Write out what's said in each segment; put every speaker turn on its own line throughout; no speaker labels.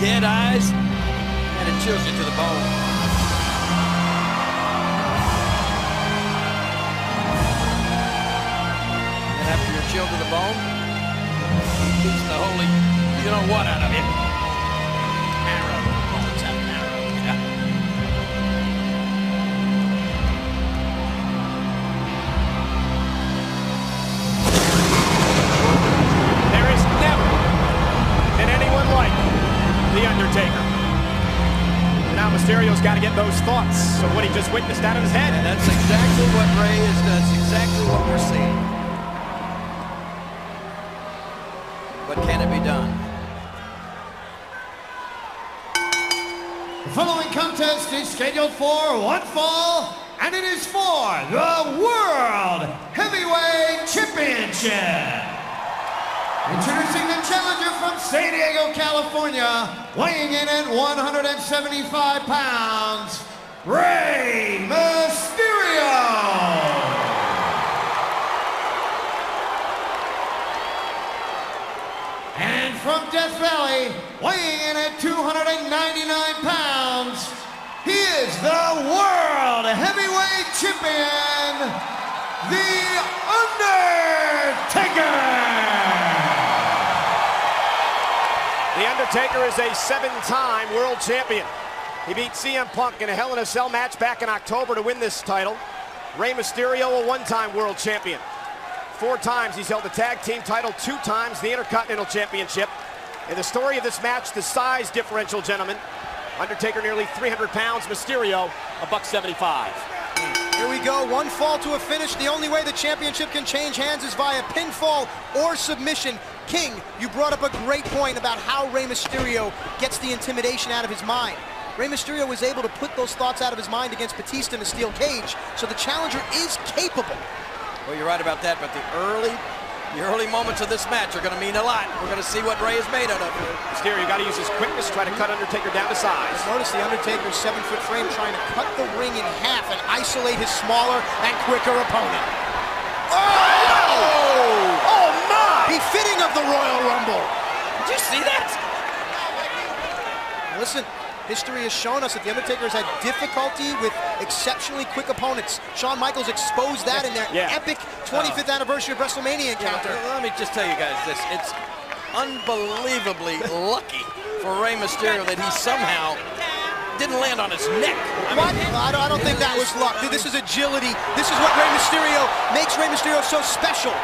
dead eyes, and it chills you to the bone. And after you're chilled to the bone, he beats the holy, you know what, out of you. Arrow. It's an arrow. Yeah.
There is never been anyone like the Undertaker. And now Mysterio's got to get those thoughts of what he just witnessed out of his head.
And that's exactly what Ray is. That's exactly what we're seeing. But can it be done?
The following contest is scheduled for one fall, and it is for the World Heavyweight Championship. Introducing the challenger from San Diego, California, weighing in at 175 pounds, Rey Mysterio. And from Death Valley, weighing in at 299 pounds, he is the World Heavyweight Champion, The Undertaker!
The Undertaker is a 7-time world champion. He beat CM Punk in a Hell in a Cell match back in October to win this title. Rey Mysterio, a 1-time world champion. 4 times he's held the tag team title, 2 times the Intercontinental Championship. In the story of this match, the size differential, gentlemen. Undertaker nearly 300 pounds, Mysterio a $175.
Here we go, one fall to a finish. The only way the championship can change hands is via pinfall or submission. King, you brought up a great point about how Rey Mysterio gets the intimidation out of his mind. Rey Mysterio was able to put those thoughts out of his mind against Batista in a steel cage, so the challenger is capable.
Well, you're right about that, but the early moments of this match are going to mean a lot. We're going to see what Rey is made out of.
Mysterio got to use his quickness, try to cut Undertaker down to size.
Notice the Undertaker's 7-foot frame trying to cut the ring in half and isolate his smaller and quicker opponent.
Oh my!
Befitting of the Royal Rumble.
Did you see that?
Listen, history has shown us that the Undertaker has had difficulty with exceptionally quick opponents. Shawn Michaels exposed that in their epic 25th anniversary of WrestleMania encounter.
Yeah, let me just tell you guys this. It's unbelievably lucky for Rey Mysterio that he somehow didn't land on his neck.
I don't think that was luck. This is agility. This is what Rey Mysterio makes Rey Mysterio so special.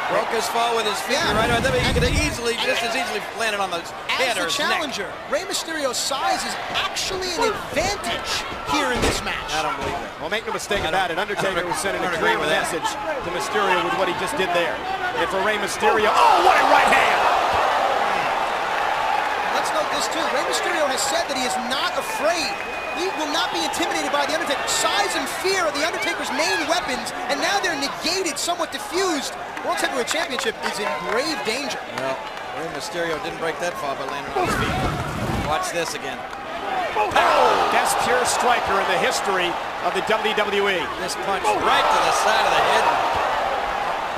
Broke his fall with his feet right about there. He could have just as easily landed on the head or his neck.
As the challenger, Rey Mysterio's size is actually an advantage here in this match.
I don't believe that.
Well, make no mistake about it, Undertaker was sending a clear message to Mysterio with what he just did there. And for Rey Mysterio, oh, what a right hand!
Let's note this too, Rey Mysterio has said that he is not afraid. He will not be intimidated by the Undertaker. Size and fear are the Undertaker's main weapons, and now they're negated, somewhat diffused. World Heavyweight Championship is in grave danger.
Well, Rey Mysterio didn't break that fall by landing on his feet. Watch this again.
Best pure striker in the history of the WWE.
This punch right to the side of the head.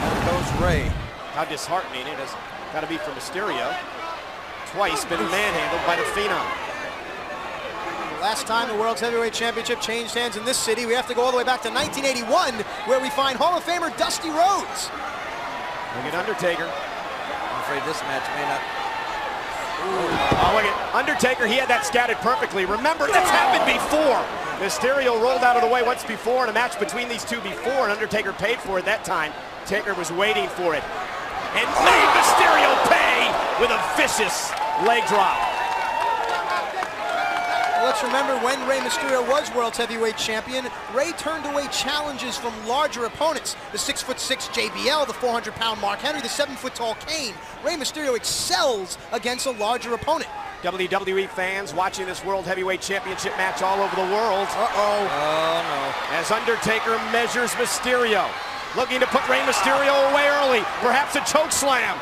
There goes Rey.
How disheartening it has got to be for Mysterio. Twice been manhandled by the Phenom.
Last time the World's Heavyweight Championship changed hands in this city, we have to go all the way back to 1981, where we find Hall of Famer Dusty Rhodes.
Look at Undertaker.
I'm afraid this match may not.
Oh, look at Undertaker. He had that scattered perfectly. Remember, that's happened before. Mysterio rolled out of the way once before in a match between these two before, and Undertaker paid for it that time. Taker was waiting for it. And made Mysterio pay with a vicious leg drop.
Let's remember when Rey Mysterio was World Heavyweight Champion, Rey turned away challenges from larger opponents. The 6'6" JBL, the 400-pound Mark Henry, the 7-foot-tall Kane. Rey Mysterio excels against a larger opponent.
WWE fans watching this World Heavyweight Championship match all over the world.
Oh, no.
As Undertaker measures Mysterio. Looking to put Rey Mysterio away early. Perhaps a choke slam.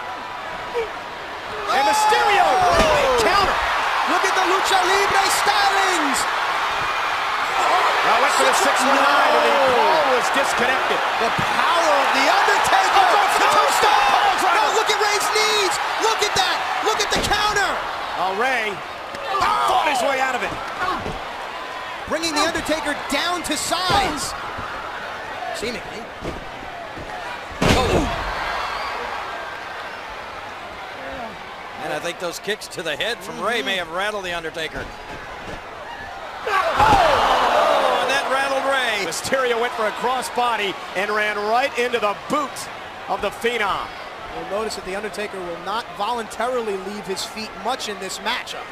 And Mysterio, counter.
Look at the Lucha Libre stylings!
Went for the 619 and the ball was disconnected.
The power of the Undertaker!
Oh,
No, look at Rey's knees! Look at that! Look at the counter!
Ray fought his way out of it.
Bringing the Undertaker down to size. Seemingly.
And I think those kicks to the head from Ray may have rattled the Undertaker.
Oh, and that rattled Ray. Mysterio went for a crossbody and ran right into the boot of the Phenom.
You'll notice that the Undertaker will not voluntarily leave his feet much in this matchup.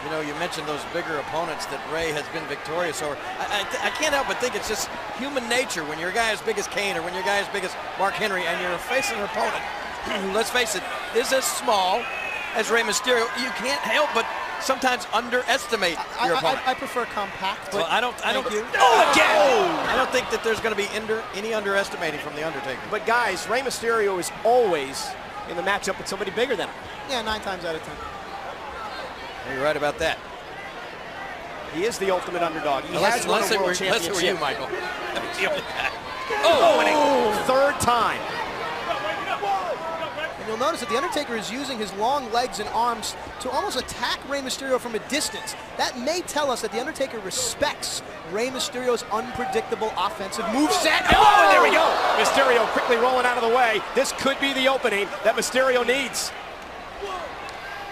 You know, you mentioned those bigger opponents that Ray has been victorious over. I can't help but think it's just human nature when you're a guy as big as Kane or when you're a guy as big as Mark Henry and you're facing an opponent, let's face it, is as small as Rey Mysterio. You can't help but sometimes underestimate your opponent.
I prefer compact. But
well, I don't.
Oh, again!
I don't think that there's going to be any underestimating from the Undertaker.
But guys, Rey Mysterio is always in the matchup with somebody bigger than him.
Yeah, 9 times out of 10.
You're right about that.
He is the ultimate underdog. He
has
won a world championship.
Unless it were you, Michael.
Oh, and a third time.
And you'll notice that the Undertaker is using his long legs and arms to almost attack Rey Mysterio from a distance. That may tell us that the Undertaker respects Rey Mysterio's unpredictable offensive moveset.
Oh, and there we go. Mysterio quickly rolling out of the way. This could be the opening that Mysterio needs.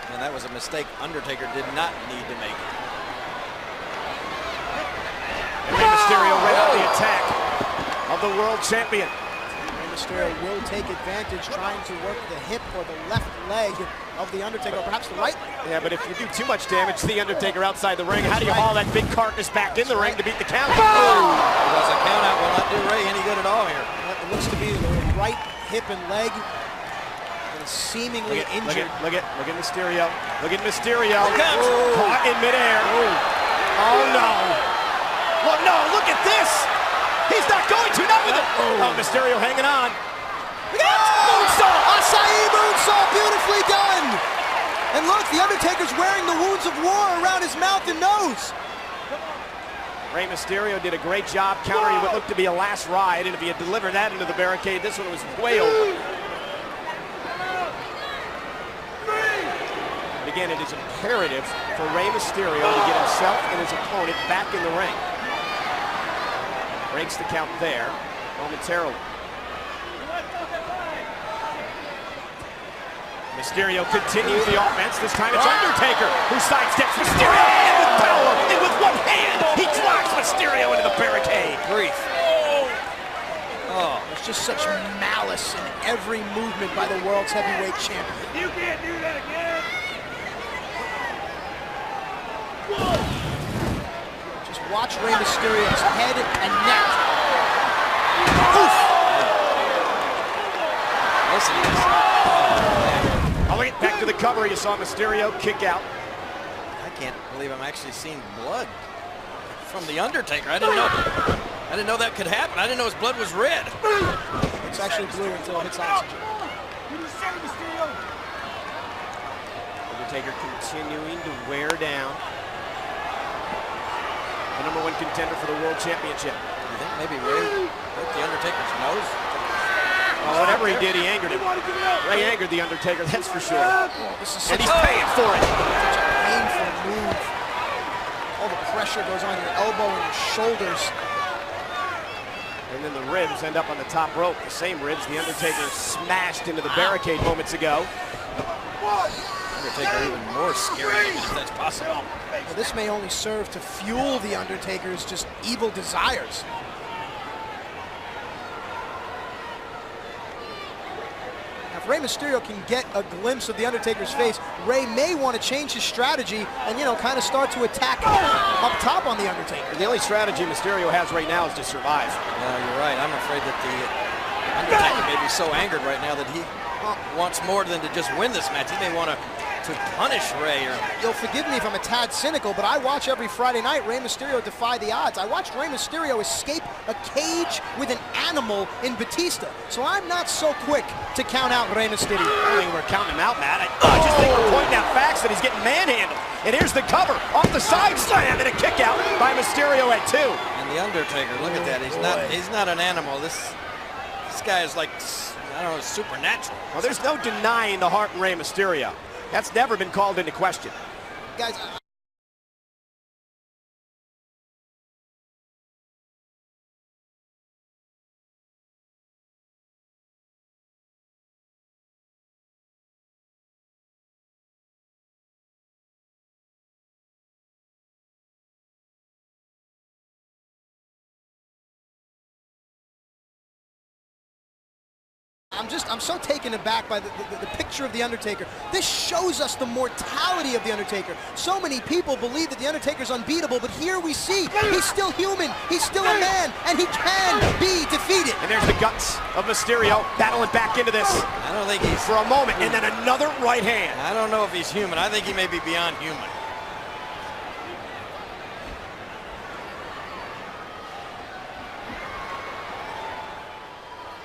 And that was a mistake Undertaker did not need to make.
And Rey Mysterio right out the attack of the world champion.
Rey Mysterio will take advantage trying to work the hip or the left leg of the Undertaker, or perhaps the right leg.
Yeah, but if you do too much damage to the Undertaker outside the ring, how do you haul that big carcass back in the ring to beat the count?
Because a count out will not do Ray any good at all here.
It looks to be the right hip and leg. Seemingly injured.
Look at Mysterio. Look at Mysterio. Caught in midair. Oh no. Well, no, look at this. He's not going to, not with it. Oh, Mysterio hanging on.
Moonsault! Acai moonsault, beautifully done. And look, the Undertaker's wearing the wounds of war around his mouth and nose.
Rey Mysterio did a great job countering what looked to be a last ride, and if he had delivered that into the barricade, this one was way over. Again, it is imperative for Rey Mysterio to get himself and his opponent back in the ring. Breaks the count there momentarily. Mysterio continues the offense. This time it's Undertaker who sidesteps Mysterio and with power and with one hand he drops Mysterio into the barricade.
Grief.
Oh, there's just such malice in every movement by the world's heavyweight champion.
You can't do that again.
Just watch Rey Mysterio's head and neck. Oof!
Listen to this.
I'll get back to the cover. You saw Mysterio kick out.
I can't believe I'm actually seeing blood from the Undertaker. I didn't know that could happen. I didn't know his blood was red.
It's actually blue until it hits oxygen.
Undertaker continuing to wear down the #1 contender for the World Championship.
You think maybe Ray hurt the Undertaker's nose?
Well, whatever he did, he angered him. Ray angered the Undertaker, that's for sure. And he's paying for it.
Such a painful move. All the pressure goes on your elbow and your shoulders.
And then the ribs end up on the top rope. The same ribs the Undertaker smashed into the barricade moments ago.
Undertaker even more scary if that's possible.
Well, this may only serve to fuel the Undertaker's just evil desires. Now, if Rey Mysterio can get a glimpse of the Undertaker's face, Rey may want to change his strategy and, you know, kind of start to attack up top on the Undertaker.
The only strategy Mysterio has right now is to survive.
Yeah, you're right. I'm afraid that the Undertaker may be so angered right now that he wants more than to just win this match. He may want to punish Ray.
You'll forgive me if I'm a tad cynical, but I watch every Friday night Rey Mysterio defy the odds. I watched Rey Mysterio escape a cage with an animal in Batista, so I'm not so quick to count out Rey Mysterio.
I don't think we're counting him out, Matt. I just think we're pointing out facts that he's getting manhandled. And here's the cover off the side slam and a kick out by Mysterio at 2.
And the Undertaker, look at that. He's not an animal. This guy is like, I don't know, supernatural.
Well, there's no denying the heart in Rey Mysterio. That's never been called into question.
Guys, I'm so taken aback by the picture of The Undertaker. This shows us the mortality of The Undertaker. So many people believe that The Undertaker's unbeatable, but here we see he's still human, he's still a man, and he can be defeated.
And there's the guts of Mysterio battling back into this.
I don't think he's...
For a moment, and then another right hand.
I don't know if he's human. I think he may be beyond human.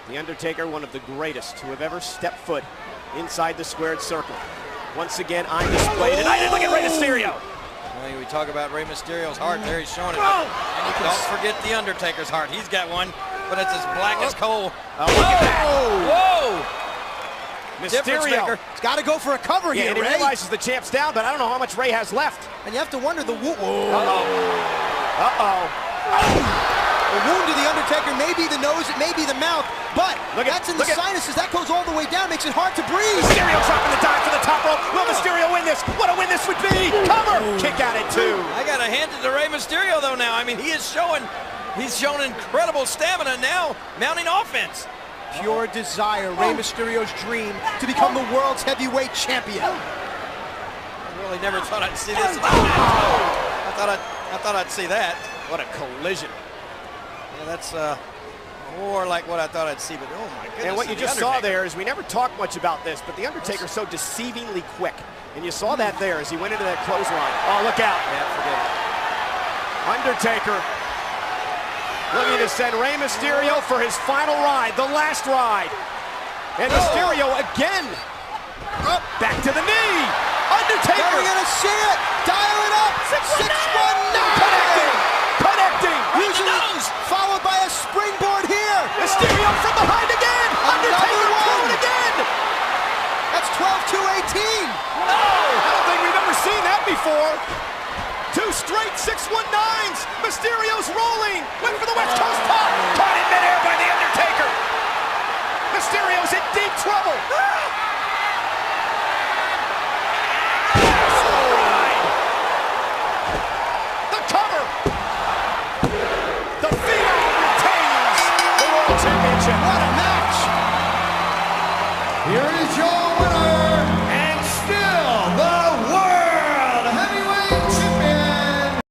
The Undertaker, one of the greatest who have ever stepped foot inside the squared circle. Once again on display tonight. And look at Rey Mysterio.
Well, we talk about Rey Mysterio's heart there. He's showing it. And you don't forget the Undertaker's heart. He's got one, but it's as black as coal.
Oh, look at that.
Whoa!
Mysterio.
He's got to go for a cover here,
and he
Rey.
realizes the champ's down, but I don't know how much Rey has left.
And you have to wonder the wound. The wound to the Undertaker may be the nose, it may be the mouth, but that's in the sinuses. That goes all the way down, makes it hard to breathe.
Mysterio dropping the dive for the top rope. Will Mysterio win this? What a win this would be! Cover! Kick out at 2.
I got to hand it to Rey Mysterio though now. I mean, he's shown incredible stamina now, mounting offense.
Pure desire, Rey Mysterio's dream to become the world's heavyweight champion.
I really never thought I'd see this. I thought I'd see that.
What a collision.
Yeah, that's more like what I thought I'd see, but oh my goodness.
And what you just saw there is we never talked much about this, but the Undertaker's so deceivingly quick. And you saw that there as he went into that clothesline. Oh, look out.
Yeah, forget it.
Undertaker looking to send Rey Mysterio for his final ride, the last ride. And Mysterio again. Back to the knee. Undertaker.
Are we going to see it? Dial it up. 619.
Connecting.
Usually followed by a springboard here.
Mysterio from behind again. Undertaker through it again.
That's 12-2-18.
No, I don't think we've ever seen that before. 2 straight 619s. Mysterio's rolling. Went for the West Coast pop. Caught in midair by the Undertaker. Mysterio's in deep trouble.